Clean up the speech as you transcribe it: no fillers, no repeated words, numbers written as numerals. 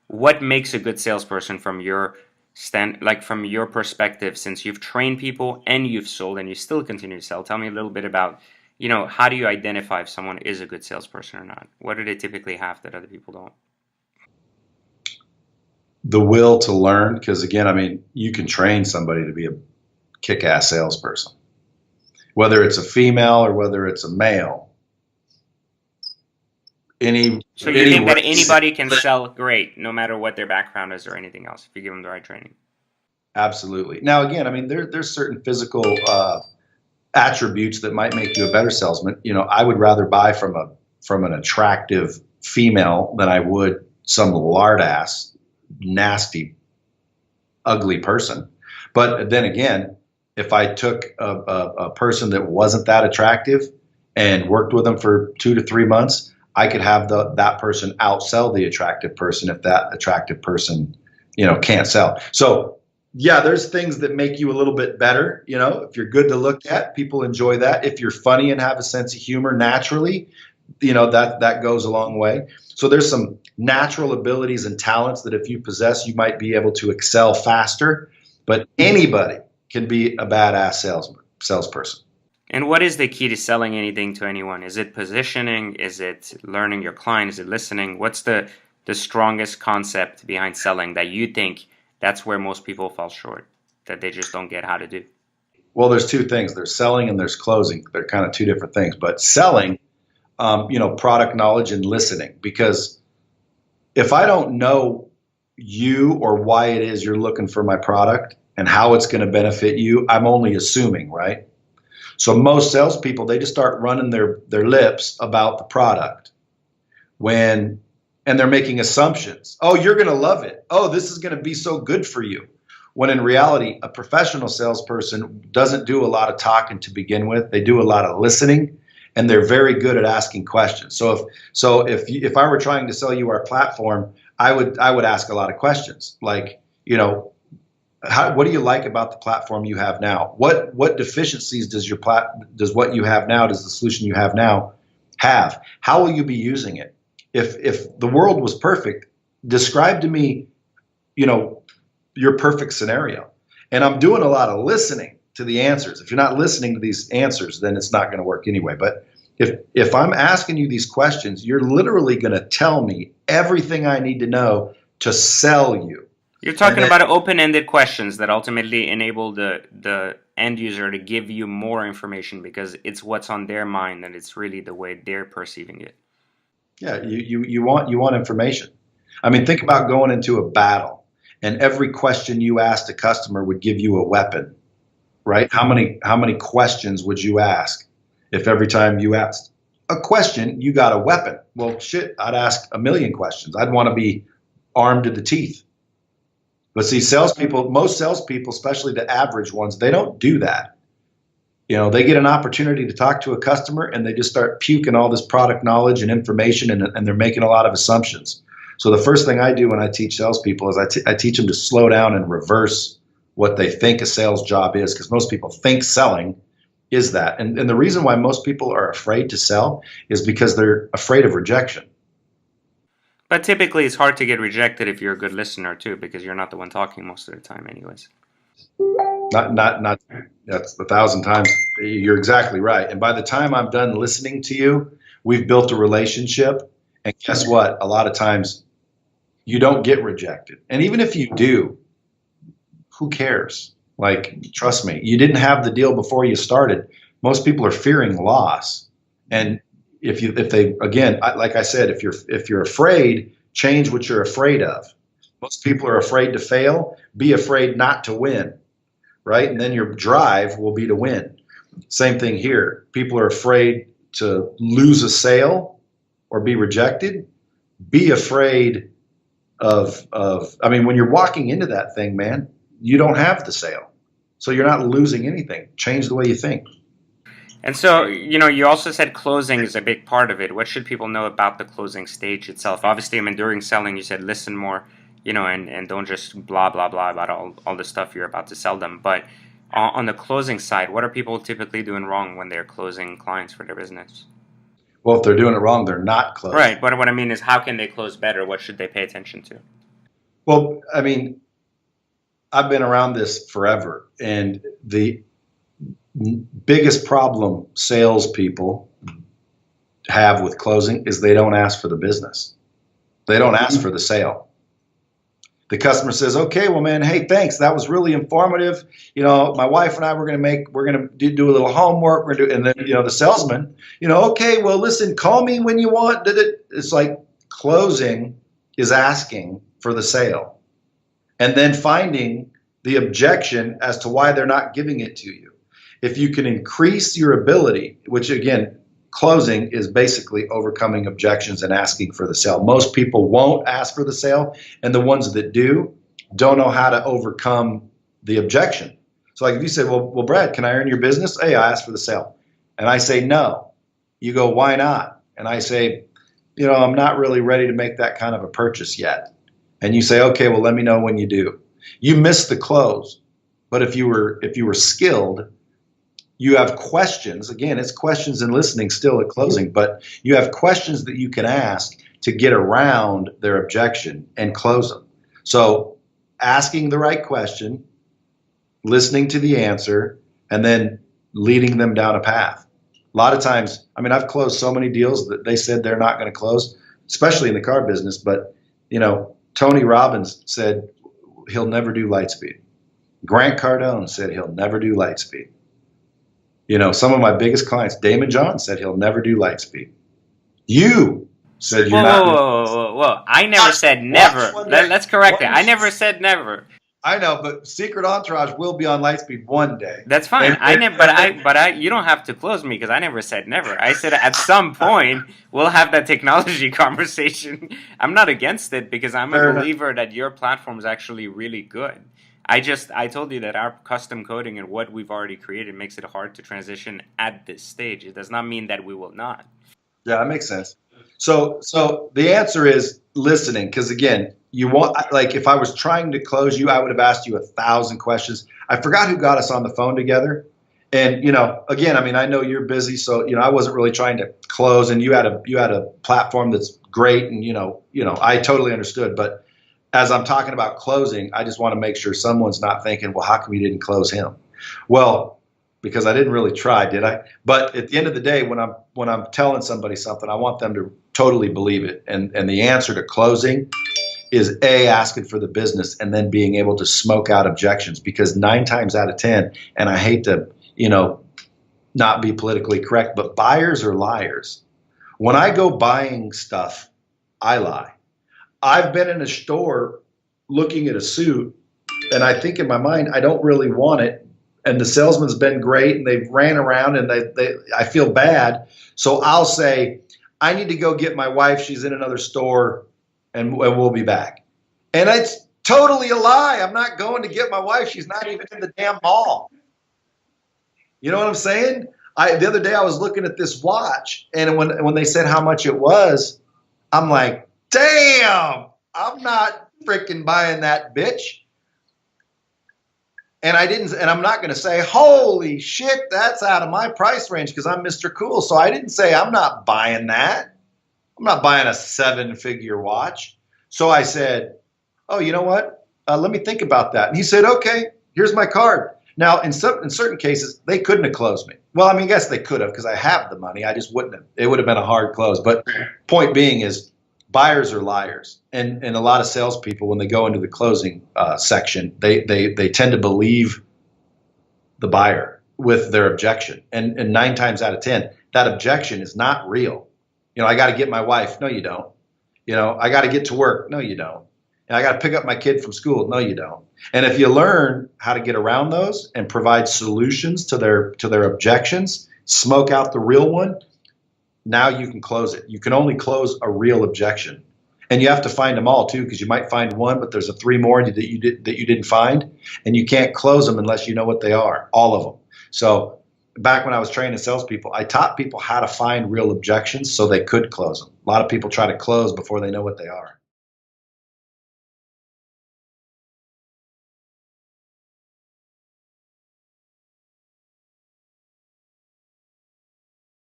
what makes a good salesperson from your from your perspective, since you've trained people and you've sold and you still continue to sell? Tell me a little bit about, how do you identify if someone is a good salesperson or not? What do they typically have that other people don't? The will to learn, because again, I mean, you can train somebody to be a kick-ass salesperson, whether it's a female or whether it's a male. So you think that Race, anybody can sell great, no matter what their background is or anything else, if you give them the right training? absolutely. Now, again, I mean, there's certain physical attributes that might make you a better salesman. I would rather buy from an attractive female than I would some lard ass, nasty, ugly person. But then again, if I took a person that wasn't that attractive and worked with them for 2 to 3 months, I could have that person outsell the attractive person if that attractive person, can't sell. So yeah, there's things that make you a little bit better. If you're good to look at, people enjoy that. If you're funny and have a sense of humor naturally, that goes a long way. So there's some natural abilities and talents that if you possess, you might be able to excel faster. But anybody can be a badass salesperson. And what is the key to selling anything to anyone? Is it positioning? Is it learning your client? Is it listening? What's the strongest concept behind selling that you think that's where most people fall short, that they just don't get how to do? Well, there's two things. There's selling and there's closing. They're kind of two different things. But selling, product knowledge and listening. Because if I don't know you or why it is you're looking for my product and how it's going to benefit you, I'm only assuming, right? So most salespeople, they just start running their lips about the product and they're making assumptions. Oh, you're going to love it. Oh, this is going to be so good for you. When in reality, a professional salesperson doesn't do a lot of talking to begin with. They do a lot of listening, and they're very good at asking questions. So if I were trying to sell you our platform, I would ask a lot of questions like, what do you like about the platform you have now? What deficiencies does what you have now, does the solution you have now have? How will you be using it? If the world was perfect, describe to me, your perfect scenario. And I'm doing a lot of listening to the answers. If you're not listening to these answers, then it's not going to work anyway. But if I'm asking you these questions, you're literally going to tell me everything I need to know to sell you. You're talking about open-ended questions that ultimately enable the end user to give you more information because it's what's on their mind and it's really the way they're perceiving it. Yeah, you want information. I mean, think about going into a battle and every question you asked a customer would give you a weapon, right? How many questions would you ask if every time you asked a question, you got a weapon? Well, shit, I'd ask a million questions. I'd want to be armed to the teeth. But see, most salespeople, especially the average ones, they don't do that. They get an opportunity to talk to a customer and they just start puking all this product knowledge and information and they're making a lot of assumptions. So the first thing I do when I teach salespeople is I teach them to slow down and reverse what they think a sales job is, because most people think selling is that. And the reason why most people are afraid to sell is because they're afraid of rejection. But typically it's hard to get rejected if you're a good listener too, because you're not the one talking most of the time anyways. Not that's 1,000 times. You're exactly right. And by the time I'm done listening to you, we've built a relationship. And guess what? A lot of times you don't get rejected. And even if you do, who cares? Like, trust me, you didn't have the deal before you started. Most people are fearing loss. And if they, again, like I said, if you're afraid, change what you're afraid of. Most people are afraid to fail. Be afraid not to win, right? And then your drive will be to win. Same thing here. People are afraid to lose a sale or be rejected. Be afraid of I mean, when you're walking into that thing, man, you don't have the sale. So you're not losing anything. Change the way you think. And so, you also said closing is a big part of it. What should people know about the closing stage itself? Obviously, I mean, during selling, you said listen more, and don't just blah, blah, blah about all the stuff you're about to sell them. But on the closing side, what are people typically doing wrong when they're closing clients for their business? Well, if they're doing it wrong, they're not closing. Right. But what I mean is, how can they close better? What should they pay attention to? Well, I mean, I've been around this forever, and the biggest problem salespeople have with closing is they don't ask for the business. They don't ask for the sale. The customer says, "Okay, well, man, hey, thanks. That was really informative. My wife and I we're gonna do a little homework. And then the salesman, okay, well, listen, call me when you want. It's like closing is asking for the sale, and then finding the objection as to why they're not giving it to you. If you can increase your ability, which again, closing is basically overcoming objections and asking for the sale. Most people won't ask for the sale, and the ones that do don't know how to overcome the objection. So like if you say, well, Brad, can I earn your business? Hey, I asked for the sale. And I say, no. You go, why not? And I say, I'm not really ready to make that kind of a purchase yet. And you say, okay, well, let me know when you do. You missed the close. But if you were skilled, you have questions. Again, it's questions and listening still at closing, but you have questions that you can ask to get around their objection and close them. So asking the right question, listening to the answer, and then leading them down a path. A lot of times, I mean, I've closed so many deals that they said they're not going to close, especially in the car business. But, Tony Robbins said he'll never do LightSpeed. Grant Cardone said he'll never do LightSpeed. Some of my biggest clients, Damon John, said he'll never do LightSpeed. You said you're not. Whoa. I never said never. Let's correct it. I never said never. I know, but Secret Entourage will be on LightSpeed one day. That's fine. You don't have to close me because I never said never. I said at some point we'll have that technology conversation. I'm not against it because I'm a believer that your platform is actually really good. I told you that our custom coding and what we've already created makes it hard to transition at this stage. It does not mean that we will not. Yeah, that makes sense. So the answer is listening, because again, if I was trying to close you, I would have asked you 1,000 questions. I forgot who got us on the phone together. And, again, I mean, I know you're busy, so, I wasn't really trying to close, and you had a platform that's great. And, I totally understood. But as I'm talking about closing, I just want to make sure someone's not thinking, well, how come you didn't close him? Well, because I didn't really try, did I? But at the end of the day, when I'm telling somebody something, I want them to totally believe it. And the answer to closing is A, asking for the business, and then being able to smoke out objections. Because 9 times out of 10, and I hate to, not be politically correct, but buyers are liars. When I go buying stuff, I lie. I've been in a store looking at a suit, and I think in my mind, I don't really want it. And the salesman's been great, and they've ran around, and I feel bad. So I'll say, I need to go get my wife. She's in another store, and we'll be back. And it's totally a lie. I'm not going to get my wife. She's not even in the damn mall. You know what I'm saying? The other day I was looking at this watch, and when they said how much it was, I'm like, damn, I'm not freaking buying that bitch. And I'm not going to say, holy shit, that's out of my price range because I'm Mr. Cool. So I didn't say I'm not buying that. I'm not buying a 7-figure watch. So I said, oh, you know what? Let me think about that. And he said, okay, here's my card. Now, in certain cases, they couldn't have closed me. Well, I mean, I guess they could have because I have the money. I just wouldn't have. It would have been a hard close. But point being is buyers are liars. And a lot of salespeople, when they go into the closing section, they tend to believe the buyer with their objection. And 9 times out of 10, that objection is not real. I got to get my wife. No, you don't. I got to get to work. No, you don't. And I got to pick up my kid from school. No, you don't. And if you learn how to get around those and provide solutions to their objections, smoke out the real one, now you can close it. You can only close a real objection. And you have to find them all too, because you might find one, but there's 3 more that you didn't find, and you can't close them unless you know what they are, all of them. So back when I was training salespeople, I taught people how to find real objections so they could close them. A lot of people try to close before they know what they are.